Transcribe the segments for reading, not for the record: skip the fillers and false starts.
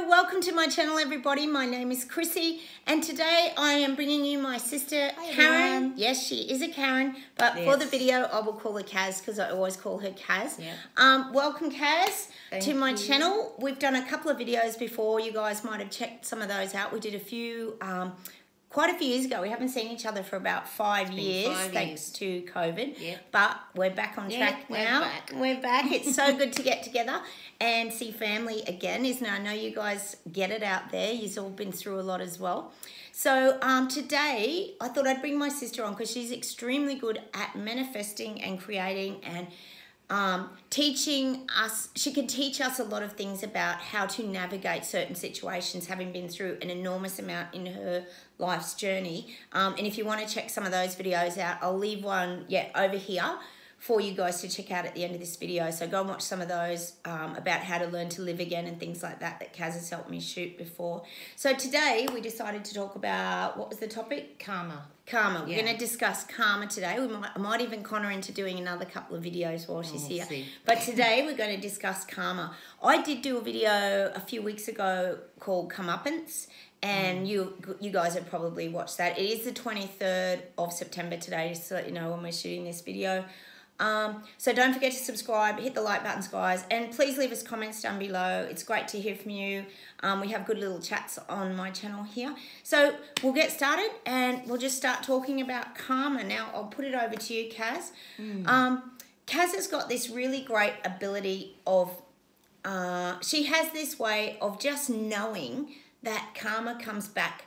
welcome to my channel, everybody. My name is Chrissy, and today I am bringing you my sister, Karen. Everyone. Yes, she is a Karen, but for the video, I will call her Kaz because I always call her Kaz. Yeah. Welcome, Kaz, to my you. channel. We've done a couple of videos before. You guys might have checked some of those out. We did a few, quite a few years ago. We haven't seen each other for about 5 years, thanks to COVID. Yep. But we're back on track now. We're back. It's so good to get together and see family again. I know you guys get it out there. You've all been through a lot as well. So today, I thought I'd bring my sister on because she's extremely good at manifesting and creating and teaching us. She can teach us a lot of things about how to navigate certain situations, having been through an enormous amount in her life's journey. And if you want to check some of those videos out, I'll leave one over here for you guys to check out at the end of this video. So go and watch some of those about how to learn to live again and things like that Kaz has helped me shoot before. So today we decided to talk about, what was the topic? Karma. Karma. We're going to discuss karma today. I might even con her into doing another couple of videos while she's here. See. But today we're going to discuss karma. I did do a video a few weeks ago called Comeuppance, and you guys have probably watched that. It is the 23rd of September today, just to let you know when we're shooting this video. So don't forget to subscribe, hit the like buttons, guys, and please leave us comments down below. It's great to hear from you. We have good little chats on my channel here. So we'll get started and we'll just start talking about karma. Now I'll put it over to you, Kaz. Kaz has got this really great ability of, she has this way of just knowing that karma comes back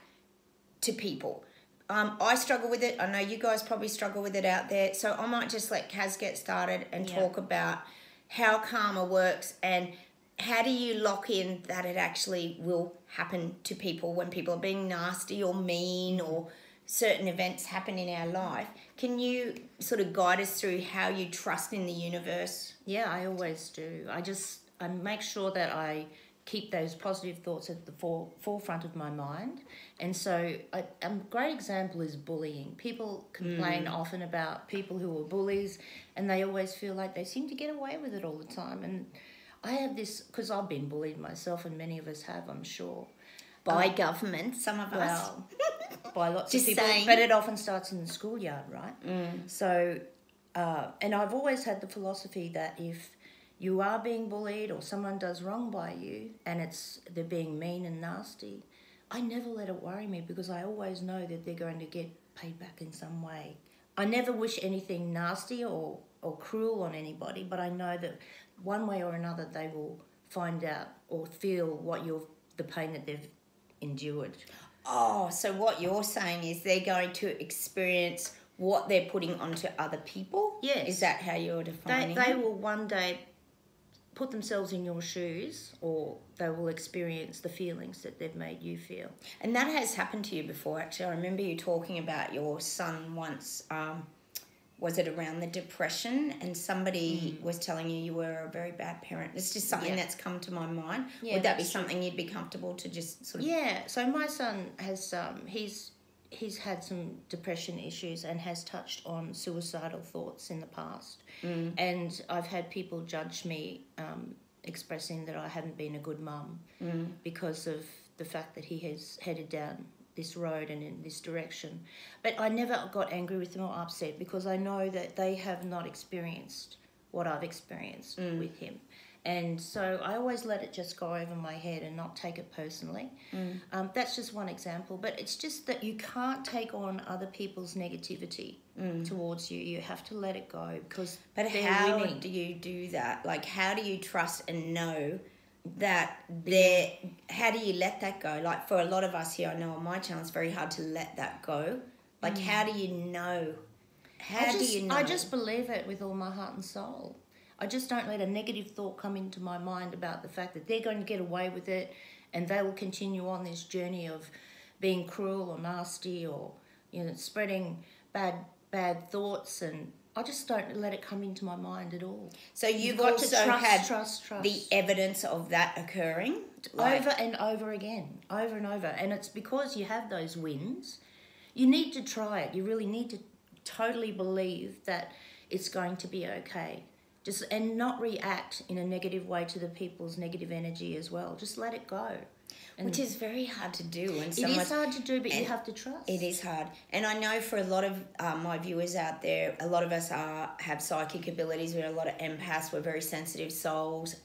to people. I struggle with it. I know you guys probably struggle with it out there. So I might just let Kaz get started and talk about how karma works and how do you lock in that it actually will happen to people when people are being nasty or mean or certain events happen in our life. Can you sort of guide us through how you trust in the universe? Yeah, I always do. I make sure that I keep those positive thoughts at the forefront of my mind. And so a great example is bullying. People complain often about people who are bullies, and they always feel like they seem to get away with it all the time. And I have this, because I've been bullied myself, and many of us have, I'm sure. By government, some of us. By lots Just of people. saying. But it often starts in the schoolyard, right? So, and I've always had the philosophy that if you are being bullied or someone does wrong by you and they're being mean and nasty, I never let it worry me because I always know that they're going to get paid back in some way. I never wish anything nasty or cruel on anybody, but I know that one way or another they will find out or feel the pain that they've endured. Oh, so what you're saying is they're going to experience what they're putting onto other people? Yes. Is that how you're defining They it? will one day put themselves in your shoes, or they will experience the feelings that they've made you feel. And that has happened to you before, actually. I remember you talking about your son once. Was it around the depression? And somebody was telling you were a very bad parent. It's just something that's come to my mind. Yeah, Would that be something you'd be comfortable to just sort of... Yeah, so my son has, he's had some depression issues and has touched on suicidal thoughts in the past. And I've had people judge me expressing that I haven't been a good mum because of the fact that he has headed down this road and in this direction. But I never got angry with them or upset because I know that they have not experienced what I've experienced with him. And so I always let it just go over my head and not take it personally. That's just one example. But it's just that you can't take on other people's negativity towards you. You have to let it go because But how do you do that? Like, how do you trust and know that how do you let that go? Like, for a lot of us here, I know on my channel, it's very hard to let that go. Like, how do you know? I just believe it with all my heart and soul. I just don't let a negative thought come into my mind about the fact that they're going to get away with it and they will continue on this journey of being cruel or nasty or, spreading bad thoughts, and I just don't let it come into my mind at all. So you've got also to had trust the evidence of that occurring? Over and over again, over and over. And it's because you have those wins. You need to try it. You really need to totally believe that it's going to be okay. and not react in a negative way to the people's negative energy as well. Just let it go. And which is very hard to do. And it is hard to do, but you have to trust. It is hard. And I know for a lot of my viewers out there, a lot of us have psychic abilities. We're a lot of empaths. We're very sensitive souls.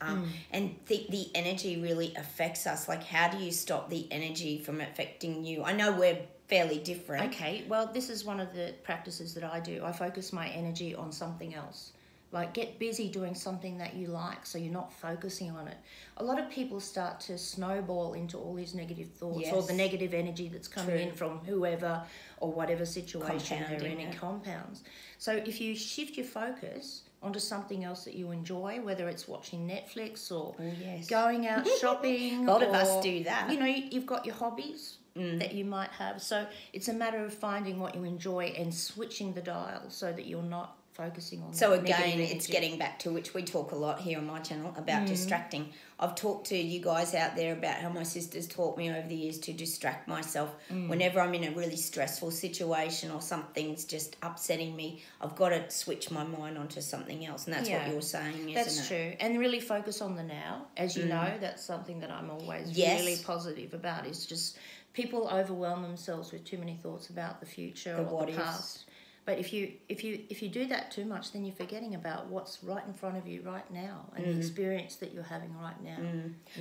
And the energy really affects us. Like, how do you stop the energy from affecting you? I know we're fairly different. Okay, well, this is one of the practices that I do. I focus my energy on something else. Like, get busy doing something that you like so you're not focusing on it. A lot of people start to snowball into all these negative thoughts or the negative energy that's coming in from whoever or whatever situation they're in. It compounds. So if you shift your focus onto something else that you enjoy, whether it's watching Netflix or going out shopping. A lot of us do that. You know, you've got your hobbies that you might have. So it's a matter of finding what you enjoy and switching the dial so that you're not focusing on. So again, it's getting back to, which we talk a lot here on my channel about distracting. I've talked to you guys out there about how my sister's taught me over the years to distract myself. Whenever I'm in a really stressful situation or something's just upsetting me, I've got to switch my mind onto something else. And that's what you're saying, isn't it? That's true. And really focus on the now. As you know, that's something that I'm always really positive about, is just people overwhelm themselves with too many thoughts about the future or the past. But if you do that too much, then you're forgetting about what's right in front of you right now and the experience that you're having right now.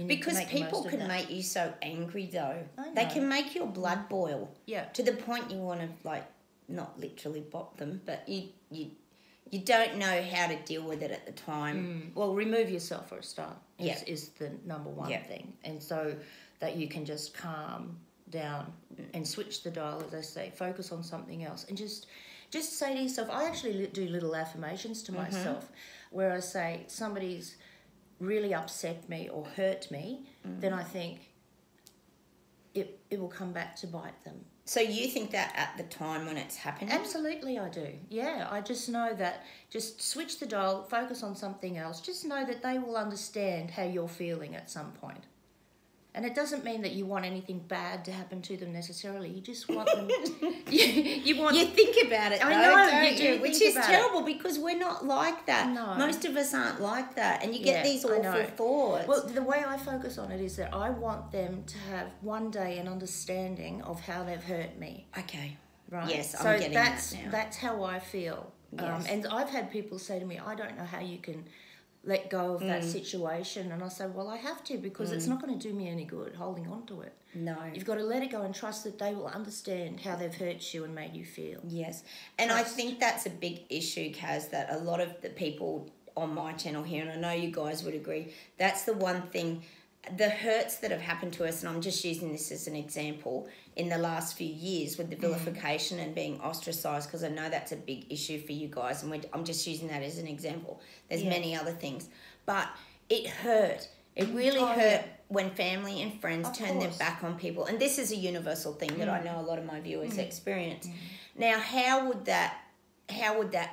Because people can make you so angry, though. They can make your blood boil. Yeah. To the point you want to, like, not literally bop them, but you don't know how to deal with it at the time. Well, remove yourself for a start is the number one thing. And so that you can just calm down and switch the dial, as I say, focus on something else, and just say to yourself, I actually do little affirmations to myself where I say, somebody's really upset me or hurt me, then I think it will come back to bite them. So you think that at the time when it's happening? Absolutely I do. Yeah, I just know that, just switch the dial, focus on something else. Just know that they will understand how you're feeling at some point. And it doesn't mean that you want anything bad to happen to them necessarily. You just want them. You think about it. I know you do, which is terrible because we're not like that. No. Most of us aren't like that, and you get these awful thoughts. Well, the way I focus on it is that I want them to have one day an understanding of how they've hurt me. Okay. Right. Yes, so I'm getting that now. That's how I feel. Yes. And I've had people say to me, I don't know how you can let go of that situation. And I say, well, I have to, because it's not going to do me any good holding on to it. No. You've got to let it go and trust that they will understand how they've hurt you and made you feel. Yes. And I think that's a big issue, Kaz, that a lot of the people on my channel here, and I know you guys would agree, that's the one thing, the hurts that have happened to us, and I'm just using this as an example, in the last few years with the vilification and being ostracised, because I know that's a big issue for you guys, and I'm just using that as an example. There's many other things. But it hurt. It really hurt when family and friends turn their back on people. And this is a universal thing that I know a lot of my viewers experience. Now, how would that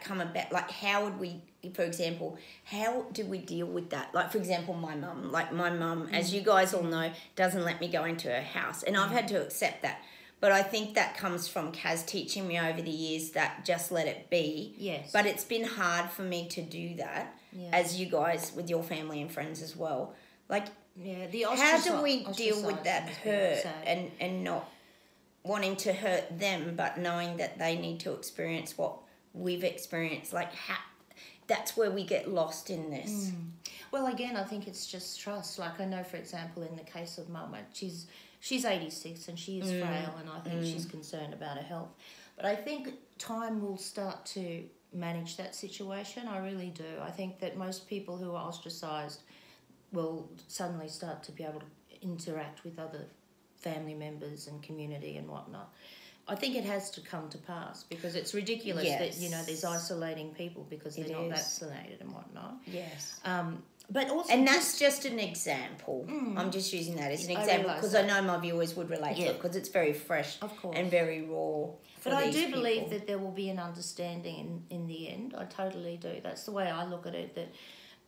come about? Like, how would we, for example, how do we deal with that? Like, for example, my mum, as you guys all know, doesn't let me go into her house. And I've had to accept that. But I think that comes from Kaz teaching me over the years that just let it be. Yes. But it's been hard for me to do that, as you guys with your family and friends as well. Like, how do we deal with that hurt and not wanting to hurt them, but knowing that they need to experience what we've experienced? Like, that's where we get lost in this. Well, again, I think it's just trust. Like, I know, for example, in the case of Mum, she's 86 and she is frail, and I think she's concerned about her health. But I think time will start to manage that situation. I really do. I think that most people who are ostracised will suddenly start to be able to interact with other family members and community and whatnot. I think it has to come to pass, because it's ridiculous that, you know, there's isolating people because they're not vaccinated and whatnot. Yes. But also, and that's just an example. I'm just using that as an example because I know my viewers would relate to it, because it's very fresh and very raw. But I do believe that there will be an understanding in the end. I totally do. That's the way I look at it, that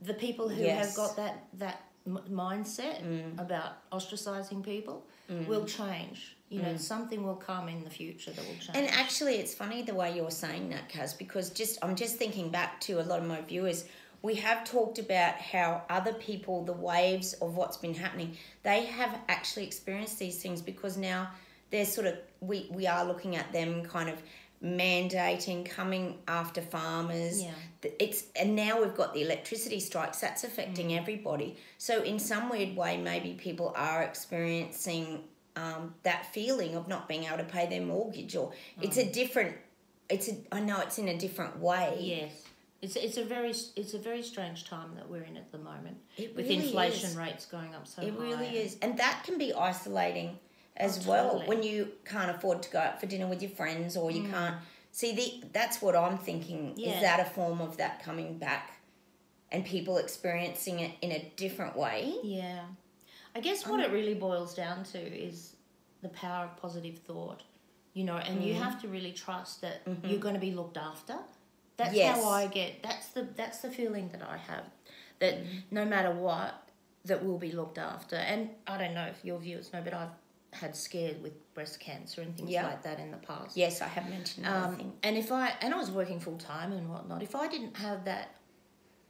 the people who have got that mindset about ostracising people will change. You know, something will come in the future that will change. And actually, it's funny the way you're saying that, Kaz, because I'm just thinking back to a lot of my viewers. we have talked about how other people, the waves of what's been happening, they have actually experienced these things, because now they're sort of, we are looking at them kind of mandating, coming after farmers. And now we've got the electricity strikes, that's affecting everybody. So in some weird way, maybe people are experiencing that feeling of not being able to pay their mortgage, or I know it's in a different way. Yes. It's a very strange time that we're in at the moment, with really inflation rates going up so high. It really is. And that can be isolating as totally. when you can't afford to go out for dinner with your friends, or you can't see that's what I'm thinking. Is that a form of that coming back and people experiencing it in a different way? Yeah. I guess what it really boils down to is the power of positive thought, and you have to really trust that you're going to be looked after. That's how I get. That's the feeling that I have, that no matter what, that we'll be looked after. And I don't know if your viewers know, but I've had scared with breast cancer and things like that in the past. Yes, I have mentioned that. And I was working full time and whatnot. If I didn't have that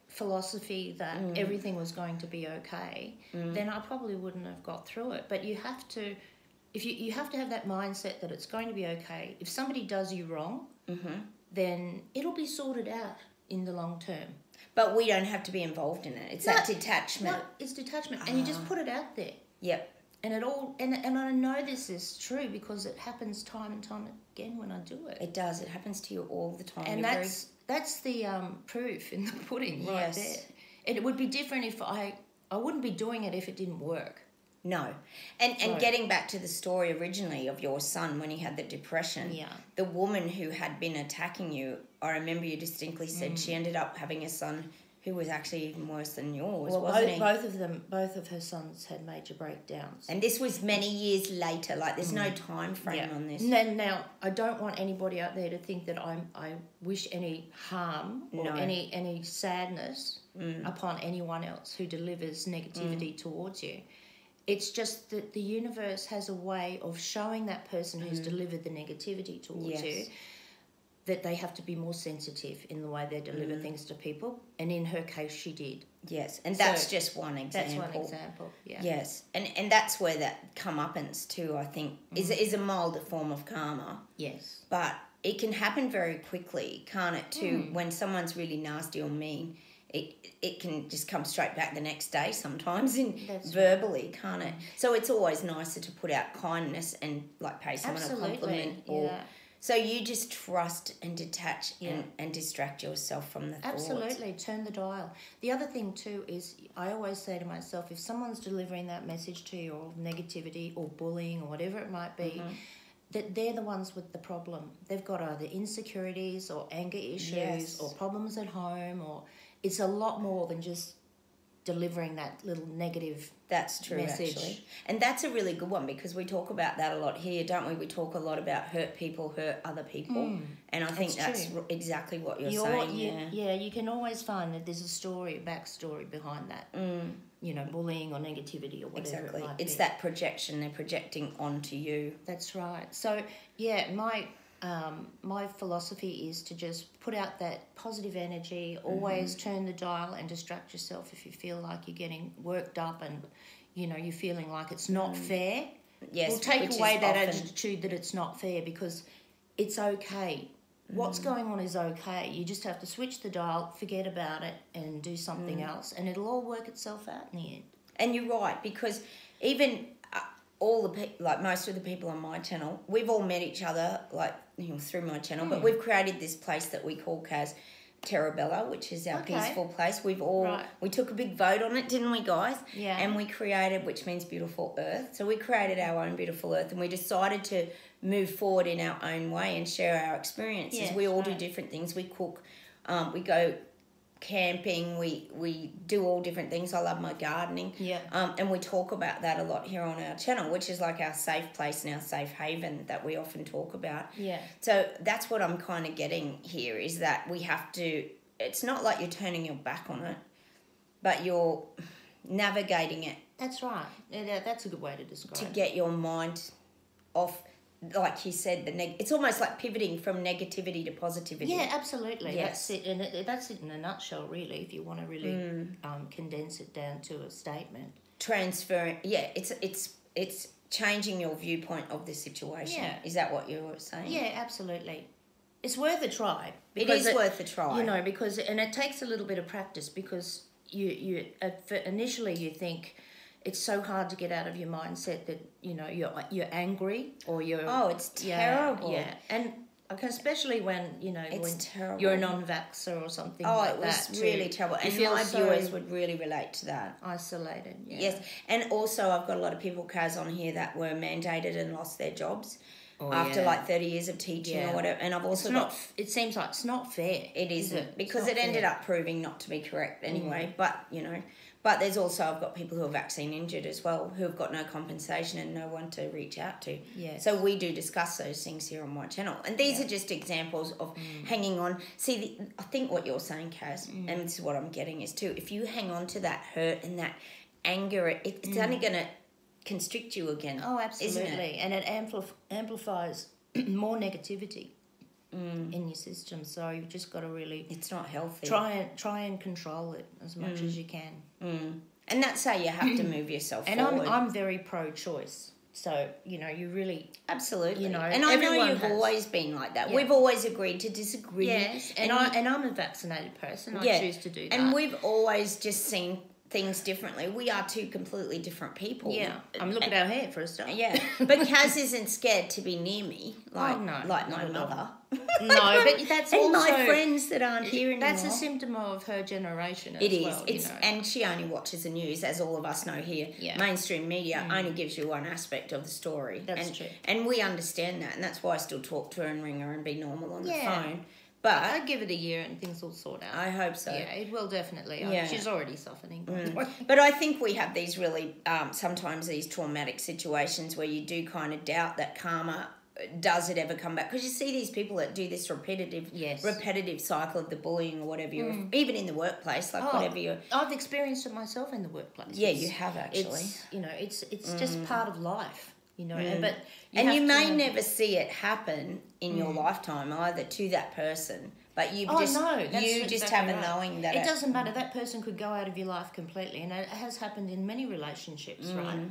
philosophy that everything was going to be okay, then I probably wouldn't have got through it. But you have to, you have to have that mindset that it's going to be okay. If somebody does you wrong, then it'll be sorted out in the long term. But we don't have to be involved in it. It's that detachment. No, it's detachment, and you just put it out there. Yep. And it all, and I know this is true because it happens time and time again when I do it. It does. It happens to you all the time. And that's the proof in the pudding right there. It would be different if I wouldn't be doing it if it didn't work. No. And getting back to the story originally of your son when he had the depression, the woman who had been attacking you, I remember you distinctly said she ended up having a son who was actually even worse than yours, wasn't he? Both of her sons had major breakdowns. And this was many years later, like there's no time frame on this. Now, I don't want anybody out there to think that I wish any harm or any sadness upon anyone else who delivers negativity towards you. It's just that the universe has a way of showing that person who's delivered the negativity towards you that they have to be more sensitive in the way they deliver things to people. And in her case, she did. Yes, and that's just one example. That's one example, yeah. Yes, and that's where that comeuppance too, I think, is a milder form of karma. Yes. But it can happen very quickly, can't it, too? When someone's really nasty or mean, it can just come straight back the next day sometimes verbally, can't it? So it's always nicer to put out kindness and like pay someone a compliment. So you just trust and detach and distract yourself from the thoughts. Absolutely, turn the dial. The other thing too is I always say to myself, if someone's delivering that message to you, or negativity or bullying or whatever it might be, that they're the ones with the problem. They've got either insecurities or anger issues or problems at home, or it's a lot more than just delivering that little negative That's true, message. Actually. And that's a really good one, because we talk about that a lot here, don't we? We talk a lot about hurt people hurt other people. And I think that's exactly what you're saying. You can always find that there's a backstory behind that. Bullying or negativity or whatever it might be. It's that projection. They're projecting onto you. That's right. So, my philosophy is to just put out that positive energy, always turn the dial and distract yourself if you feel like you're getting worked up and, you're feeling like it's not fair. Yes, we'll take away that attitude that it's not fair, because it's okay. What's going on is okay. You just have to switch the dial, forget about it, and do something else, and it'll all work itself out in the end. And you're right, because even all the most of the people on my channel, we've all met each other through my channel, but we've created this place that we call Kaz Terabella, which is our peaceful place. We took a big vote on it, didn't we, guys? Yeah. And we created, which means beautiful earth. So we created our own beautiful earth, and we decided to move forward in our own way and share our experiences. Yes, we all do different things. We cook, we go camping, we do all different things. I love my gardening. And we talk about that a lot here on our channel, which is like our safe place and our safe haven that we often talk about. So that's what I'm kind of getting here, is that we have to, it's not like you're turning your back on it, but you're navigating it. That's right. That's a good way to describe it. To get your mind off like you said, it's almost like pivoting from negativity to positivity. Yeah, absolutely. Yes. That's it, and that's it in a nutshell, really. If you want to really condense it down to a statement. Transferring, it's changing your viewpoint of the situation. Yeah. Is that what you were saying? Yeah, absolutely. It's worth a try. It is worth a try. You know, and it takes a little bit of practice, because you initially you think it's so hard to get out of your mindset that, you know, you're angry or you're... Oh, it's terrible. Yeah, and especially when, you know, when terrible. you're a non-vaxxer or something like that. Oh, it was really terrible. And my viewers would really relate to that. Isolated, yeah. Yes, and also I've got a lot of people, Kaz, on here that were mandated and lost their jobs after like 30 years of teaching or whatever. And I've also it seems like it's not fair. It isn't, because it ended up proving not to be correct anyway. But, you know... But there's also, I've got people who are vaccine injured as well, who have got no compensation and no one to reach out to. Yes. So we do discuss those things here on my channel. And these are just examples of hanging on. See, I think what you're saying, Kaz, and this is what I'm getting is too, if you hang on to that hurt and that anger, it's only going to constrict you again. Oh, absolutely. Isn't it? And it amplifies more negativity in your system. So you've just got to really... It's not healthy. Try and control it as much as you can. And that's how you have to move yourself forward. And I'm very pro-choice. So, you know, you really... Absolutely. You know, and I know you've always been like that. Yeah. We've always agreed to disagree. Yes, and I'm a vaccinated person. I choose to do that. And we've always just seen things differently. We are two completely different people. Yeah. Look at our hair for a start. Yeah. But Kaz isn't scared to be near me like my mother. No, but that's and also... my friends that aren't here anymore. That's a symptom of her generation as well. It is. And she only watches the news, as all of us know here. Yeah. Mainstream media only gives you one aspect of the story. That's true. And we understand that, and that's why I still talk to her and ring her and be normal on the phone. But I'd give it a year and things will sort out. I hope so. Yeah, it will definitely. Yeah. She's already softening. But I think we have these really, sometimes these traumatic situations where you do kind of doubt that karma, does it ever come back? Because you see these people that do this repetitive cycle of the bullying or whatever, even in the workplace, like whatever you're... I've experienced it myself in the workplace. Yeah, you have actually. It's just part of life. You know, but you may never see it happen in your lifetime either to that person, but you just have a knowing that it doesn't matter. That person could go out of your life completely, and it has happened in many relationships, right?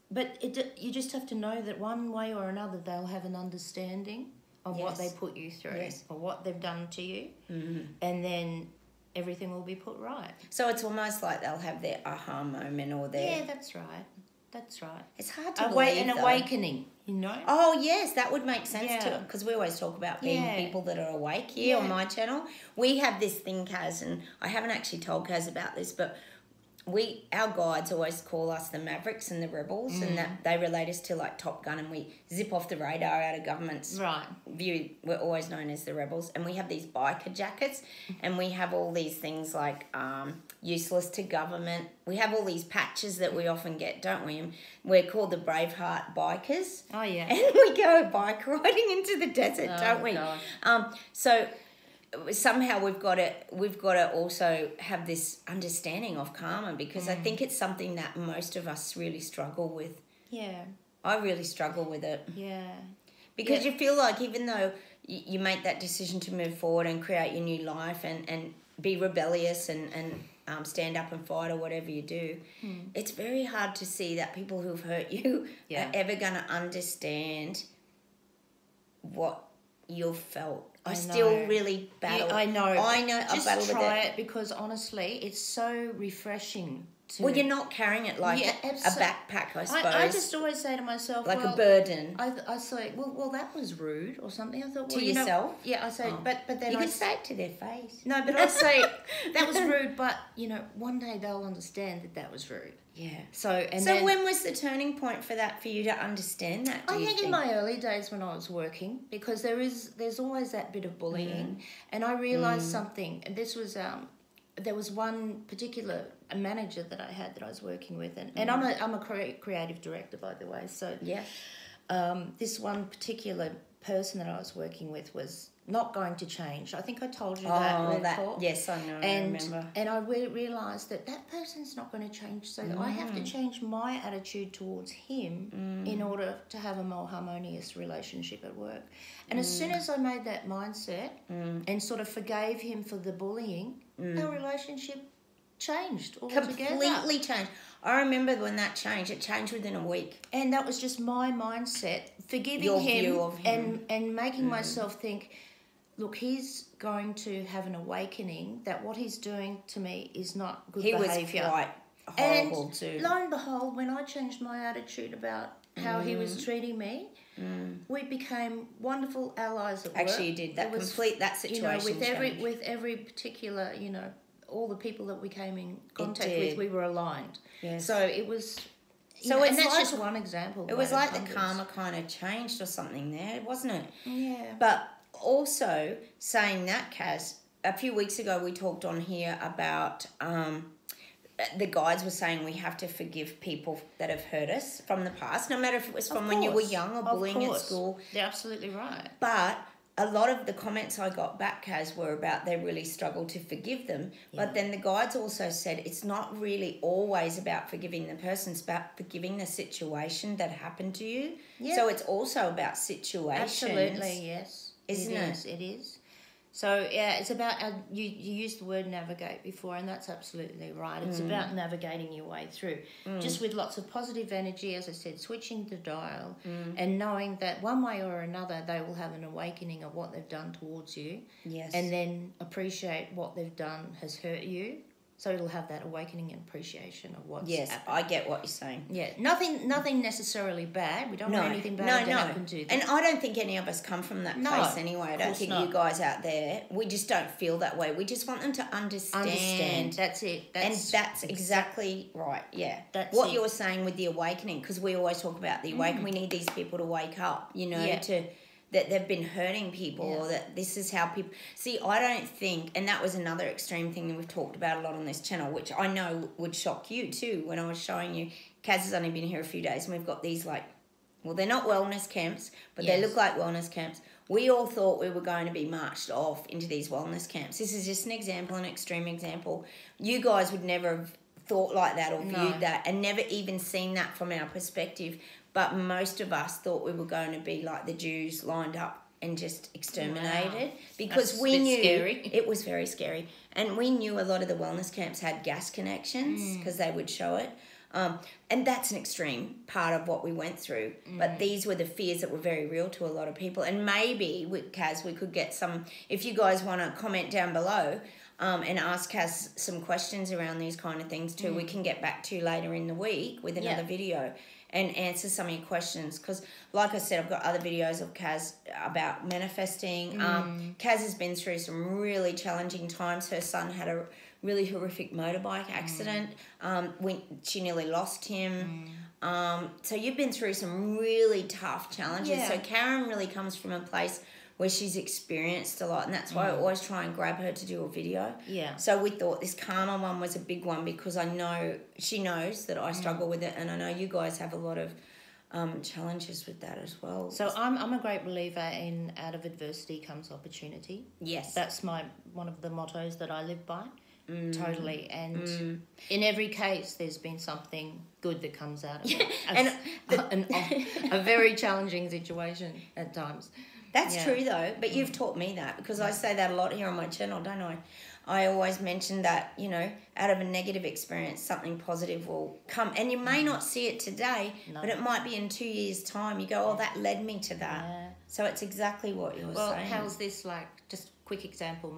But you just have to know that one way or another they'll have an understanding of what they put you through or what they've done to you, and then everything will be put right. So it's almost like they'll have their aha moment or their... Yeah, that's right. That's right. It's hard to believe, an awakening, you know? Oh, yes, that would make sense too, because we always talk about being people that are awake here on my channel. We have this thing, Kaz, and I haven't actually told Kaz about this, but our guides always call us the Mavericks and the Rebels, and that they relate us to like Top Gun, and we zip off the radar out of government's view. We're always known as the Rebels, and we have these biker jackets, and we have all these things like useless to government. We have all these patches that we often get, don't we? And we're called the Braveheart Bikers. Oh yeah, and we go bike riding into the desert, don't we? So somehow we've got to also have this understanding of karma, because I think it's something that most of us really struggle with. Yeah. I really struggle with it. Yeah. Because you feel like even though you make that decision to move forward and create your new life and be rebellious and stand up and fight or whatever you do, it's very hard to see that people who've hurt you are ever going to understand what you've felt. I still really battle. I know. Just I battle try with it, because honestly, it's so refreshing. You're not carrying it like a backpack, I suppose. I just always say to myself, like a burden. I say, well, that was rude or something. I thought, to yourself. I say, but then you can say it to their face. No, but I say that was rude. But one day they'll understand that was rude. Yeah. So when was the turning point for you to understand that? I think in my early days when I was working, because there's always that bit of bullying, and I realised something. And this was there was one particular manager that I had that I was working with, and I'm a creative director, by the way. So this one particular person that I was working with was not going to change. I think I told you that. Yes, I know. I remember. And I realised that person's not going to change, so I have to change my attitude towards him in order to have a more harmonious relationship at work. And as soon as I made that mindset and sort of forgave him for the bullying, our relationship changed altogether. Completely changed. I remember when that changed. It changed within a week. And that was just my mindset, forgiving Your view of him. and making myself think, look, he's going to have an awakening that what he's doing to me is not good behaviour. He was quite horrible too. Lo and behold, when I changed my attitude about how he was treating me, we became wonderful allies at work. Actually, you did. That situation with every particular, all the people that we came in contact with, we were aligned. Yes. So it was... and that's just one example. It was like the karma kind of changed or something there, wasn't it? Yeah. But also, saying that, Kaz, a few weeks ago we talked on here about... the guides were saying we have to forgive people that have hurt us from the past, no matter if it was from when you were young or bullying at school. They're absolutely right. But a lot of the comments I got back, Kaz, were about they really struggled to forgive them. Yeah. But then the guides also said it's not really always about forgiving the person, it's about forgiving the situation that happened to you. Yeah. So it's also about situations. Absolutely, yes. Isn't it? It is. So, yeah, it's about, you used the word navigate before, and that's absolutely right. It's about navigating your way through, just with lots of positive energy, as I said, switching the dial, and knowing that one way or another they will have an awakening of what they've done towards you, and then appreciate what they've done has hurt you. So it'll have that awakening and appreciation of what's happened. I get what you're saying. Yeah, nothing necessarily bad. We don't want anything bad to happen to them. And I don't think any of us come from that place anyway. I don't think you guys out there, we just don't feel that way. We just want them to understand. That's it. That's exactly right, yeah. That's what you're saying with the awakening, because we always talk about the awakening. We need these people to wake up, that they've been hurting people or that this is how people... See, I don't think... And that was another extreme thing that we've talked about a lot on this channel, which I know would shock you too when I was showing you. Kaz has only been here a few days and we've got these they're not wellness camps, but they look like wellness camps. We all thought we were going to be marched off into these wellness camps. This is just an example, an extreme example. You guys would never have thought like that or viewed that and never even seen that from our perspective. But most of us thought we were going to be like the Jews, lined up and just exterminated. Because we knew... Scary. It was very scary. And we knew a lot of the wellness camps had gas connections because they would show it. And that's an extreme part of what we went through. But these were the fears that were very real to a lot of people. And maybe, Kaz, we could get some... If you guys want to comment down below... and ask Kaz some questions around these kind of things too. We can get back to you later in the week with another video and answer some of your questions. Because, like I said, I've got other videos of Kaz about manifesting. Kaz has been through some really challenging times. Her son had a really horrific motorbike accident. She nearly lost him. So you've been through some really tough challenges. So Karen really comes from a place where she's experienced a lot, and that's why I always try and grab her to do a video. Yeah. So we thought this karma one was a big one because I know she knows that I struggle with it, and I know you guys have a lot of challenges with that as well. So I'm a great believer in out of adversity comes opportunity. Yes. That's one of the mottos that I live by. Totally. And in every case there's been something good that comes out of it. And a very challenging situation at times. That's true though, but you've taught me that because I say that a lot here on my channel, don't I? I always mention that, out of a negative experience, something positive will come. And you may not see it today, but it might be in 2 years' time. You go, that led me to that. Yeah. So it's exactly what you were saying. Well, how's this just quick example,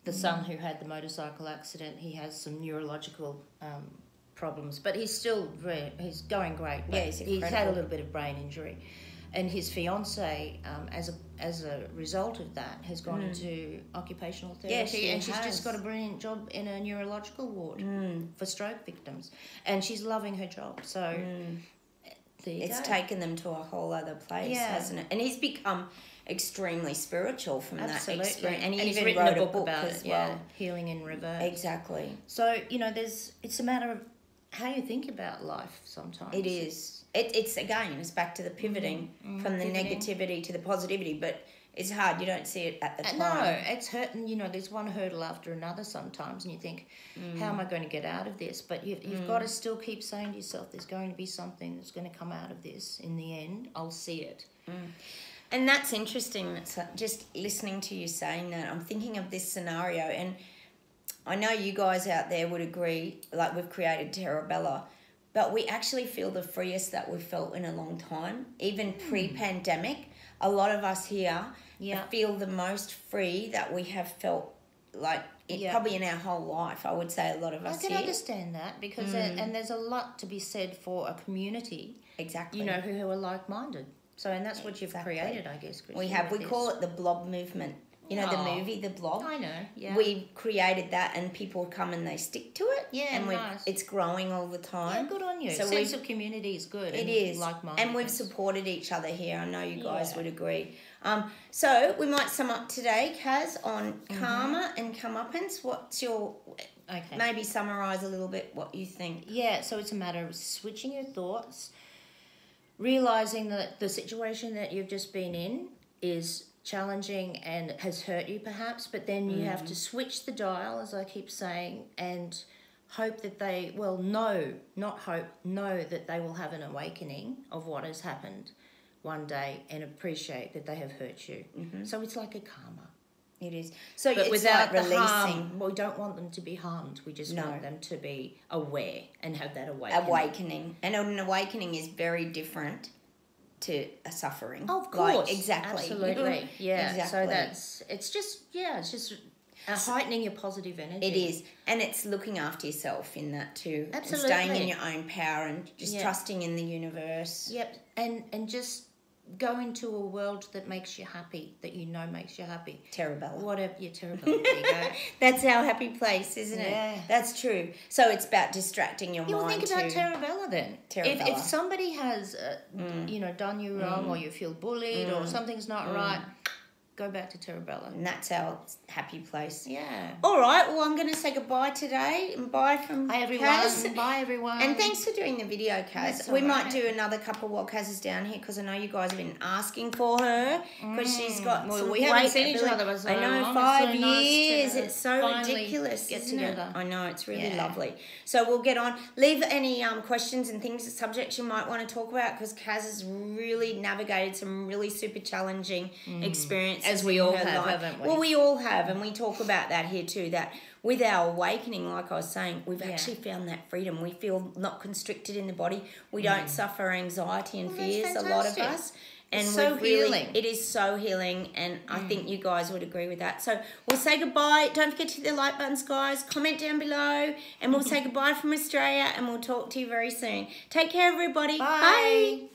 the son who had the motorcycle accident, he has some neurological problems, but he's going great. Yeah, he's had a little bit of brain injury. And his fiancée, as a result of that, has gone into occupational therapy, and she's just got a brilliant job in a neurological ward for stroke victims, and she's loving her job. So it's taken them to a whole other place, hasn't it? And he's become extremely spiritual from that experience, and he even wrote a book about as well, Healing in Reverse. Exactly. So it's a matter of how you think about life. Sometimes it is. It's back to the pivoting from the negativity to the positivity. But it's hard. You don't see it at the time. No, it's hurting. You know, there's one hurdle after another sometimes, and you think, how am I going to get out of this? But you've got to still keep saying to yourself, there's going to be something that's going to come out of this. In the end, I'll see it. And that's interesting. It's just listening to you saying that, I'm thinking of this scenario, and I know you guys out there would agree, like we've created Terabella, but we actually feel the freest that we've felt in a long time. Even pre-pandemic, a lot of us here feel the most free that we have felt, like probably in our whole life. I would say a lot of us I can understand that, because and there's a lot to be said for a community, exactly, you know, who are like-minded. So, and that's what you've created, I guess, Chrissy. We call it the blob movement. You know, the movie, The Blob? I know, yeah. We created that, and people come and they stick to it. Yeah, and nice. It's growing all the time. Yeah, good on you. So sense of community is good. It is. Like-minded. And we've supported each other here. I know you guys would agree. So we might sum up today, Kaz, on karma and comeuppance. What's your... Okay. Maybe summarise a little bit what you think. Yeah, so it's a matter of switching your thoughts, realising that the situation that you've just been in is challenging and has hurt you perhaps, but then you have to switch the dial, as I keep saying, and hope that they, well, know that they will have an awakening of what has happened one day and appreciate that they have hurt you. So it's like a karma. It is. So But it's without like the releasing. harm, we don't want them to be harmed. We just want them to be aware and have that awakening. And an awakening is very different to a suffering. Of course. Like, exactly. Absolutely. Yeah. Exactly. So it's just heightening your positive energy. It is. And it's looking after yourself in that too. Absolutely. And staying in your own power and just trusting in the universe. Yep. And just go into a world that makes you happy, that you know makes you happy. Terabella. Whatever, Terabella. There you go. That's our happy place, isn't it? Yeah. That's true. So it's about distracting your You'll mind. think about Terabella then. Terabella. If somebody has, done you wrong, or you feel bullied, or something's not right, go back to Terabella. And that's our happy place. Yeah. All right. Well, I'm going to say goodbye today. And bye from Hi, everyone. Kaz. Bye, everyone. And thanks for doing the video, Kaz. That's We all might right. do another couple while Kaz is down here, because I know you guys have been asking for her, because she's got some we haven't great seen each ability. other for so I know, long. 5 It's so nice years. to It's so finally ridiculous, get isn't together. it? I know, it's really Yeah. lovely. So we'll get on. Leave any questions and things, subjects you might want to talk about, because Kaz has really navigated some really super challenging experiences. As we in all her have, life. haven't we? Well, we all have, and we talk about that here too, that with our awakening, like I was saying, we've actually found that freedom. We feel not constricted in the body. We don't suffer anxiety and fears, a lot of us. And It's so healing. It is so healing, and I think you guys would agree with that. So we'll say goodbye. Don't forget to hit the like buttons, guys. Comment down below, and we'll say goodbye from Australia, and we'll talk to you very soon. Take care, everybody. Bye.